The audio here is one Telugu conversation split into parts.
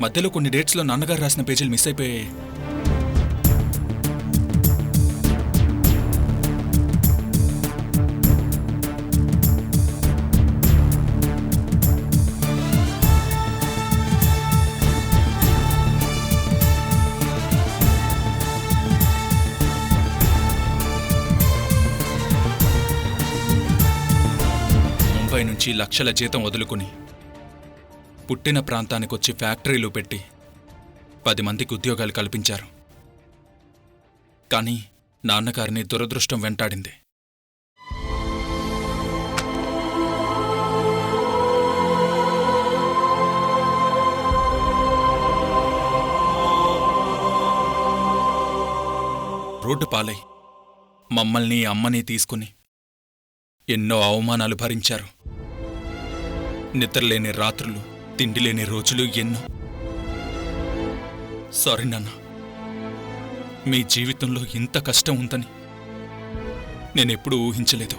మధ్యలో కొన్ని డేట్స్లో నాన్నగారు రాసిన పేజీలు మిస్ అయిపోయాయి. ముంబై నుంచి లక్షల జీతం వదులుకుని పుట్టిన ప్రాంతానికొచ్చి ఫ్యాక్టరీలు పెట్టి 10 మందికి ఉద్యోగాలు కల్పించారు. కానీ నాన్నగారిని దురదృష్టం వెంటాడింది. రోడ్డు పాలై మమ్మల్ని అమ్మని తీసుకుని ఎన్నో అవమానాలు భరించారు. నిద్రలేని రాత్రులు, తిండిలేని రోజులు ఎన్నో. సారీ నాన్న, మీ జీవితంలో ఇంత కష్టం ఉందని నేనెప్పుడూ ఊహించలేదు.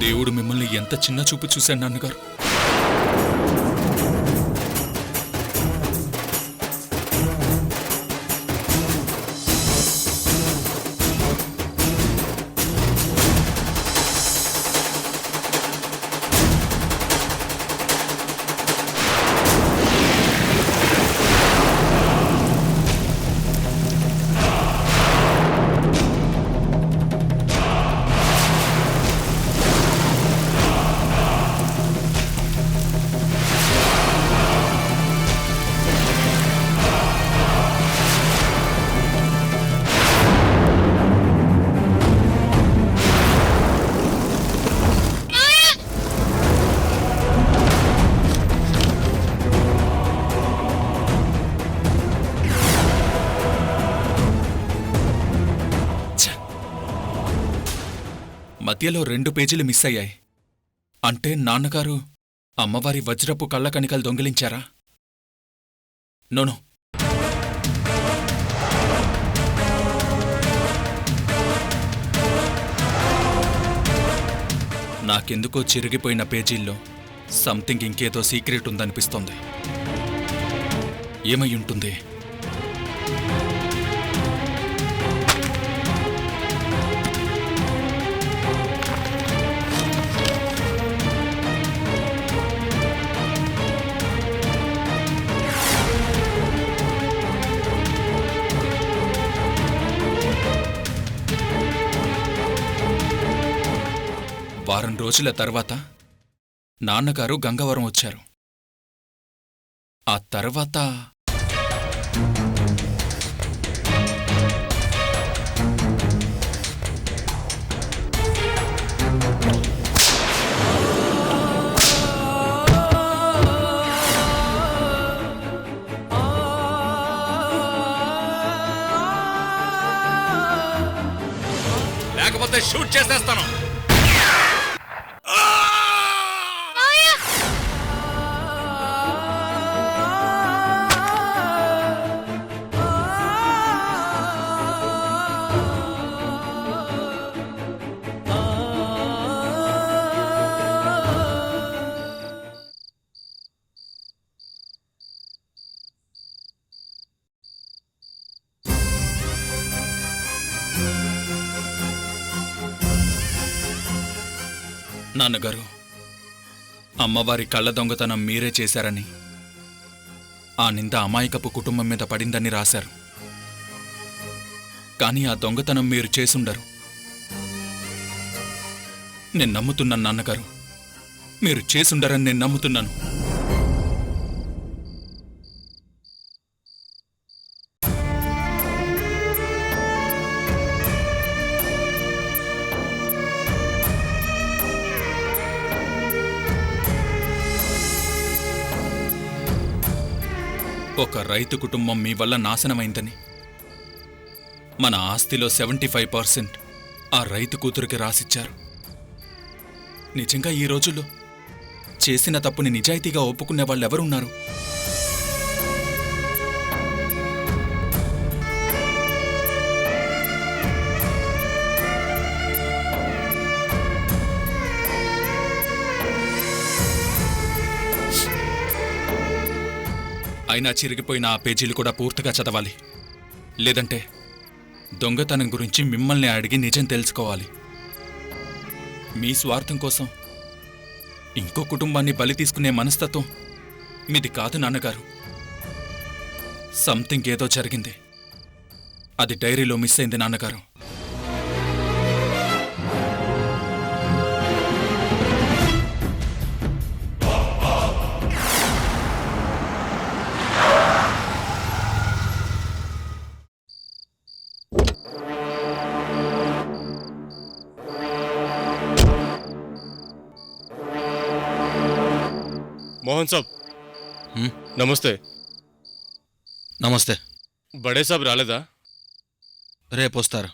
దేవుడు మిమ్మల్ని ఎంత చిన్న చూపు చూశాడు నాన్నగారు. మధ్యలో 2 పేజీలు మిస్ అయ్యాయి. అంటే నాన్నగారు అమ్మవారి వజ్రపు కళ్ళకణికలు దొంగిలించారా? నోనో, నాకెందుకో చిరిగిపోయిన పేజీల్లో సంథింగ్ ఇంకేదో సీక్రెట్ ఉందనిపిస్తోంది. ఏమై ఉంటుంది? వారం రోజుల తర్వాత నాన్నగారు గంగవరం వచ్చారు. ఆ తర్వాత లేకపోతే షూట్ చేసేస్తాను. నాన్నగారు, అమ్మవారి కళ్ళ దొంగతనం మీరే చేశారని, ఆ నింద అమాయకపు కుటుంబం మీద పడిందని రాశారు. కానీ ఆ దొంగతనం మీరు చేసుండరు. నేను నమ్ముతున్నాను నాన్నగారు, మీరు చేసుండరని నేను నమ్ముతున్నాను. ఒక రైతు కుటుంబం మీ వల్ల నాశనమైందని, మన ఆస్తిలో 75% ఆ రైతు కూతురికి రాసిచ్చారు. నిజంగా ఈ రోజుల్లో చేసిన తప్పుని నిజాయితీగా ఒప్పుకునే వాళ్ళెవరున్నారు? అయినా చిరిగిపోయిన ఆ పేజీలు కూడా పూర్తిగా చదవాలి. లేదంటే దొంగతనం గురించి మిమ్మల్ని అడిగి నిజం తెలుసుకోవాలి. మీ స్వార్థం కోసం ఇంకో కుటుంబాన్ని బలి తీసుకునే మనస్తత్వం మీది కాదు నాన్నగారు. సంథింగ్ ఏదో జరిగింది. అది డైరీలో మిస్ అయింది నాన్నగారు. मोहन साहब నమస్తే. నమస్తే. బడే సాబ్ రాలేదా? రేపు వస్తారు.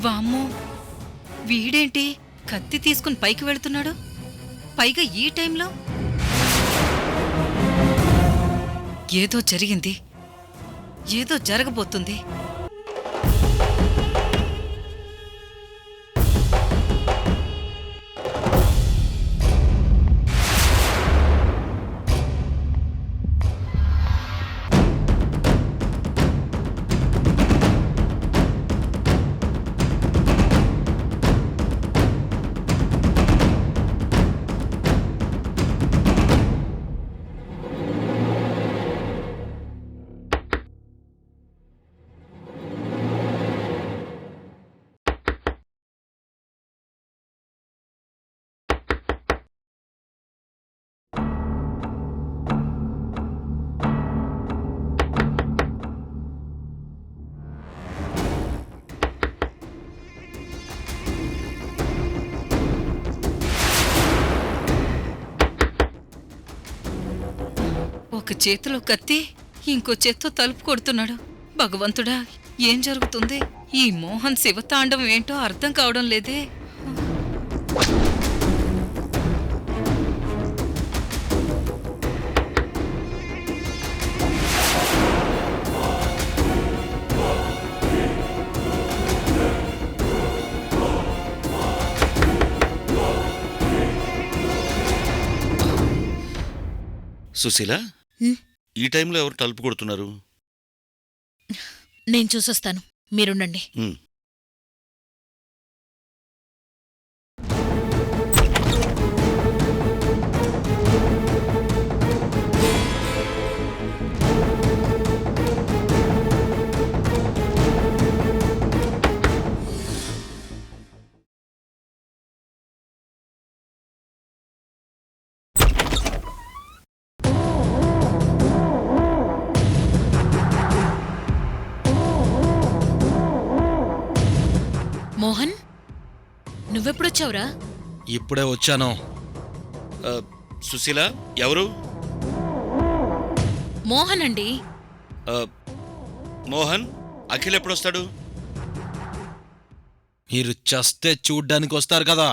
వామ్మో, వీడేంటి కత్తి తీసుకుని పైకి వెళుతున్నాడు? పైగా ఈ టైంలో ఏదో జరిగింది, ఏదో జరగబోతుంది. ఒక చేతిలో కత్తి, ఇంకో చేత్తో తలుపు కొడుతున్నాడు. భగవంతుడా, ఏం జరుగుతుంది? ఈ మోహన్ శివతాండం ఏంటో అర్థం కావడం లేదే. సుశీల హ్మ్? ఈ టైంలో ఎవరు తలుపు కొడుతున్నారు? నేను చూసొస్తాను, మీరుండండి. ఉమ్. మోహన్, నువ్వెప్పుడొచ్చావురా? ఇప్పుడే వచ్చాను. సుశీల ఎవరు? మోహన్ అండి. ఆ, మోహన్, అఖిల్ ఎప్పుడొస్తాడు? మీరు చస్తే చూడ్డానికి వస్తారు కదా.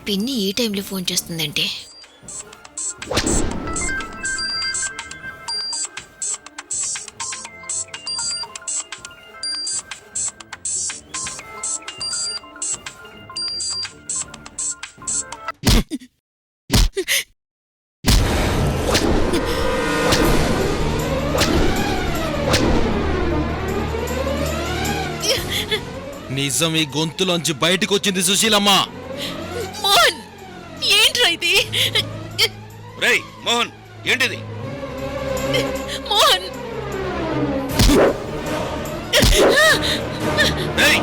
పిన్ని ఈ టైంలో ఫోన్ చేస్తుందంటే నిజం ఈ గొంతులోంచి బయటకొచ్చింది సుశీలమ్మ. మోహన్, ఏంట్రా ఇది? రేయ్ మోహన్, ఏంటిది? మోహన్, రేయ్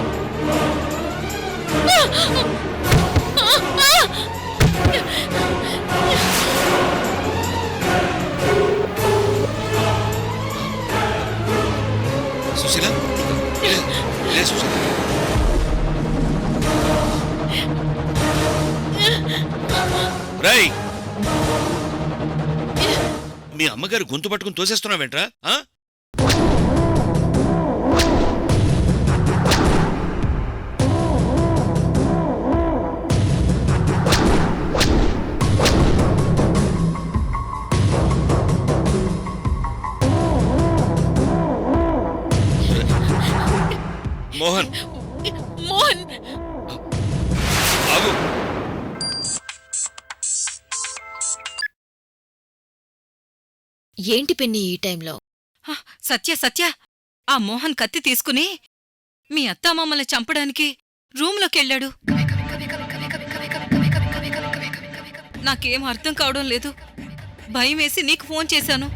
సుశీల, లే సుశీల. రేయ్, మీ అమ్మగారు గొంతు పట్టుకుని తోసేస్తున్నావేంట్రా? ఆ? మోహన్, మోహన్, ఆగు. ఏంటి పిన్ని ఈ టైంలో? హ, సత్య సత్య, ఆ మోహన్ కత్తి తీసుకుని మీ అత్తామామల్ని చంపడానికి రూంలోకెళ్ళాడు. నాకేం అర్థం కావడం లేదు. భయం వేసి నీకు ఫోన్ చేశాను.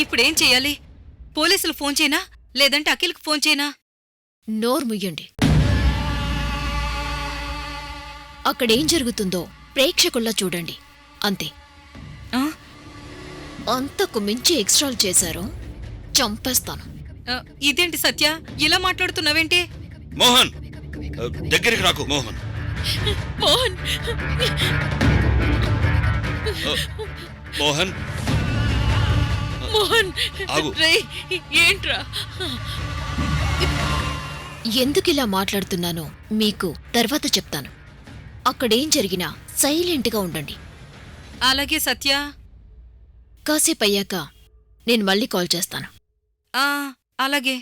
ఇప్పుడేం చెయ్యాలి? పోలీసులు ఫోన్ చేయనా, లేదంటే అఖిల్కి ఫోన్ చేయనా? నోరు ముయ్యండి. అక్కడేం జరుగుతుందో ప్రేక్షకుల్లా చూడండి, అంతే. ఆ? అంతకు మించి ఎక్స్ట్రాల్ చేశారు, చంపేస్తాను. ఇదేంటి సత్య, ఇలా మాట్లాడుతున్నావేంటి? మోహన్, దగ్గరికి రాకు మోహన్. మోహన్, మోహన్, మోహన్, ఆగు. రేయ్, ఏంట్రా? ఎందుకిలా మాట్లాడుతున్నానో మీకు తర్వాత చెప్తాను. అక్కడేం జరిగినా సైలెంట్గా ఉండండి. అలాగే సత్య. కాసేపయ్యాక నేను మళ్ళీ కాల్ చేస్తాను. అలాగే.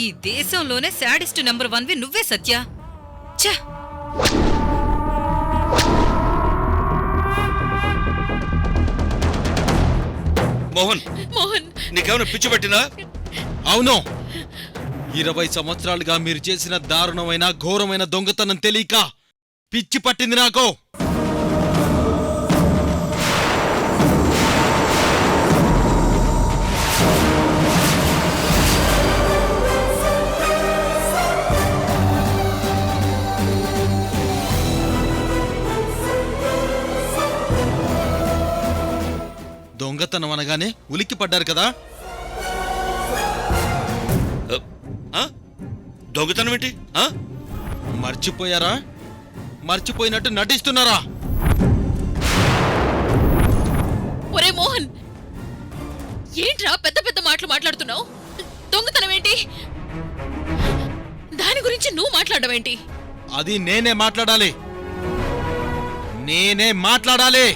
ఈ దేశంలోనే శాడిస్ట్ నెంబర్ 1వి నువ్వే సత్య. ఛ! మోహన్, మోహన్, నీకేమైనా పిచ్చి పట్టినా? అవును, 20 సంవత్సరాలుగా మీరు చేసిన దారుణమైన ఘోరమైన దొంగతనం తెలియక పిచ్చి పట్టింది నాకు. అనగానే ఉలిక్కి పడ్డారు కదా? దొంగతనం ఏంటి? మర్చిపోయారా? మర్చిపోయినట్టు నటిస్తున్నారా? ఒరే మోహన్, ఏంట్రా పెద్ద పెద్ద మాటలు మాట్లాడుతున్నావు? దొంగతనం ఏంటి? దాని గురించి నువ్వు మాట్లాడవేంటి? అది నేనే మాట్లాడాలి. నేనే మాట్లాడాలి.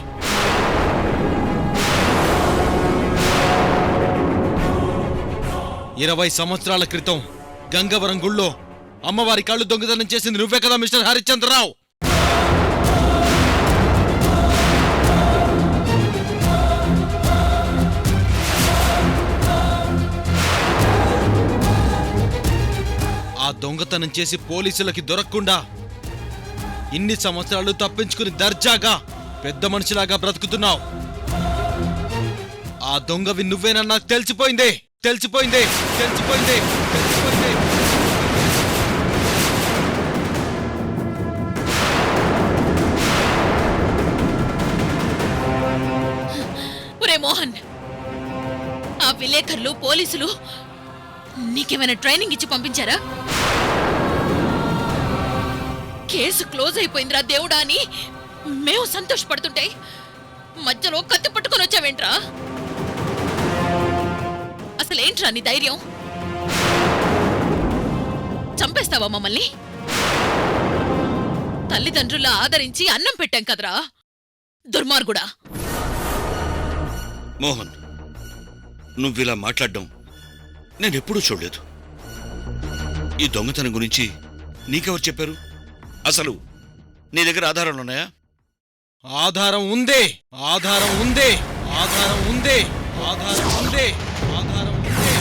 ఇరవై సంవత్సరాల క్రితం గంగవరం గుళ్ళో అమ్మవారి కళ్ళు దొంగతనం చేసింది నువ్వే కదా మిస్టర్ హరిశ్చంద్రరావు? ఆ దొంగతనం చేసి పోలీసులకి దొరకకుండా ఇన్ని సంవత్సరాలు తప్పించుకుని దర్జాగా పెద్ద మనిషిలాగా బ్రతుకుతున్నావు. ఆ దొంగవి నువ్వేనన్నా తెలిసిపోయిందే. తెలిసిపోయిందే. తెలిసిపోయిందే. తెలిసిపోయిందే. ఒరే మోహన్, ఆ విలేకరులు పోలీసులు నీకేమైనా ట్రైనింగ్ ఇచ్చి పంపించారా? కేసు క్లోజ్ అయిపోయిందిరా దేవుడా అని మేము సంతోషపడుతుంటే మధ్యలో కత్తి పట్టుకొని వచ్చావేంట్రా? అసలేంట్రా నీ ధైర్యం? చంపేస్తావా మమ్మల్ని? తల్లిదండ్రుల ఆదరించి అన్నం పెట్టాం కదరా దుర్మార్గుడా. మోహన్, నువ్విలా మాట్లాడడం నేనెప్పుడూ చూడలేదు. ఈ దొంగతనం గురించి నీకెవరు చెప్పారు? అసలు నీ దగ్గర ఆధారాలున్నాయా? ఆధారం ఉందే. ఆధారం ఉందే. ఆధారం ఉందే. ఆధారం ఉందే. ఆధారం ఉందే.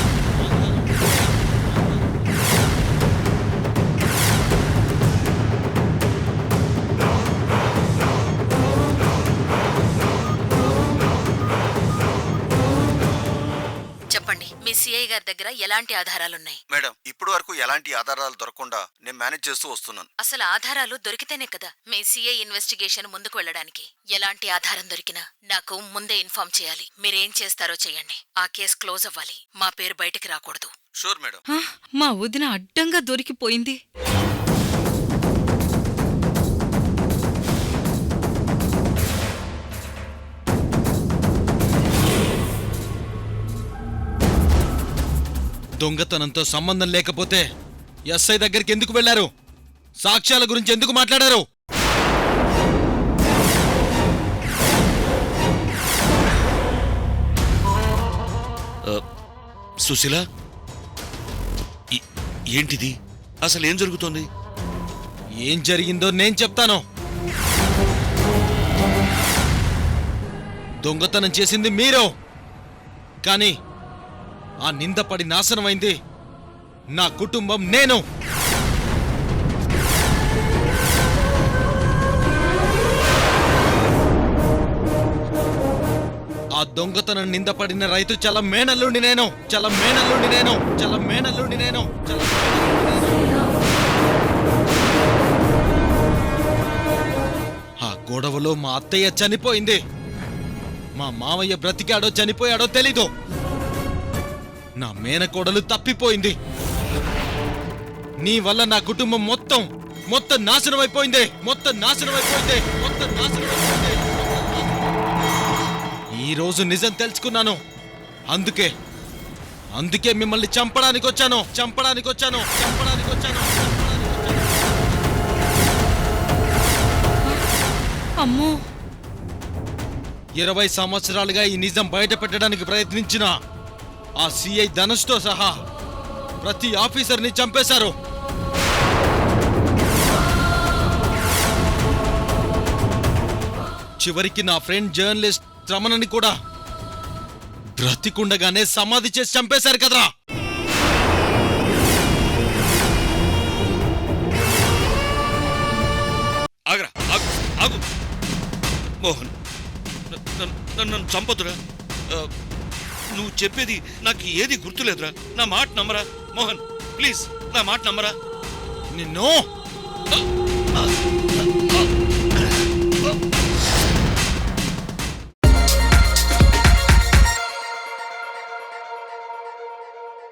చెప్పండి, మీ సిఐ గారి దగ్గర ఎలాంటి ఆధారాలున్నాయి? మేడం, ఇప్పుడు వరకు ఎలాంటి ఆధారాలు దొరకకుండా నేను మేనేజ్ చేస్తూ వస్తున్నాను. అసలు ఆధారాలు దొరికితేనే కదా మీ సిఐ ఇన్వెస్టిగేషన్ ముందుకు వెళ్ళడానికి. ఎలాంటి ఆధారం దొరికినా నాకు ముందే ఇన్ఫార్మ్ చేయాలి. మీరేం చేస్తారో చెయ్యండి. ఆ కేసు క్లోజ్ అవ్వాలి. మా పేరు బయటికి రాకూడదు. Sure madam. మా వదిన అడ్డంగా దొరికిపోయింది. దొంగతనంతో సంబంధం లేకపోతే ఎస్ఐ దగ్గరికి ఎందుకు వెళ్లారు? సాక్ష్యాల గురించి ఎందుకు మాట్లాడారు? సుశీల, ఏంటిది? అసలు ఏం జరుగుతోంది? ఏం జరిగిందో నేను చెప్తాను. దొంగతనం చేసింది మీరు, కానీ ఆ నిందపడి నాశనమైంది నా కుటుంబం, నేను. ఆ దొంగతనం నిందపడిన రైతు చల మేనల్లుండి నేను. చల మేనల్లుండి నేను. చల మేనల్లుండి నేను. చల ఆ గొడవలో మా అత్తయ్య చనిపోయింది. మా మావయ్య బ్రతికాడో చనిపోయాడో తెలీదు. నా మేనకోడలు తప్పిపోయింది. నీ వల్ల నా కుటుంబం మొత్తం నాశనం అయిపోయింది. మొత్తం నాశనం అయిపోయింది. మొత్తం నాశనం అయిపోయింది. ఈ రోజు నిజం తెలుసుకున్నాను. అందుకే మిమ్మల్ని చంపడానికి వచ్చాను. 20 సంవత్సరాలుగా ఈ నిజం బయట పెట్టడానికి ప్రయత్నించిన ఆ సిఐ ధనుష్తో సహా ప్రతి ఆఫీసర్ని చంపేశారు. చివరికి నా ఫ్రెండ్ జర్నలిస్ట్ రమణని కూడా బ్రతికుండగానే సమాధి చేసి చంపేశారు కదరా. ఆగరా, ఆగు. మోహన్, నన్ను చంపొద్దురా. నువ్వు చెప్పేది నాకు ఏది గుర్తులేదురా. నా మాట నమ్మరా మోహన్, ప్లీజ్ నా మాట నమ్మరా. నిన్ను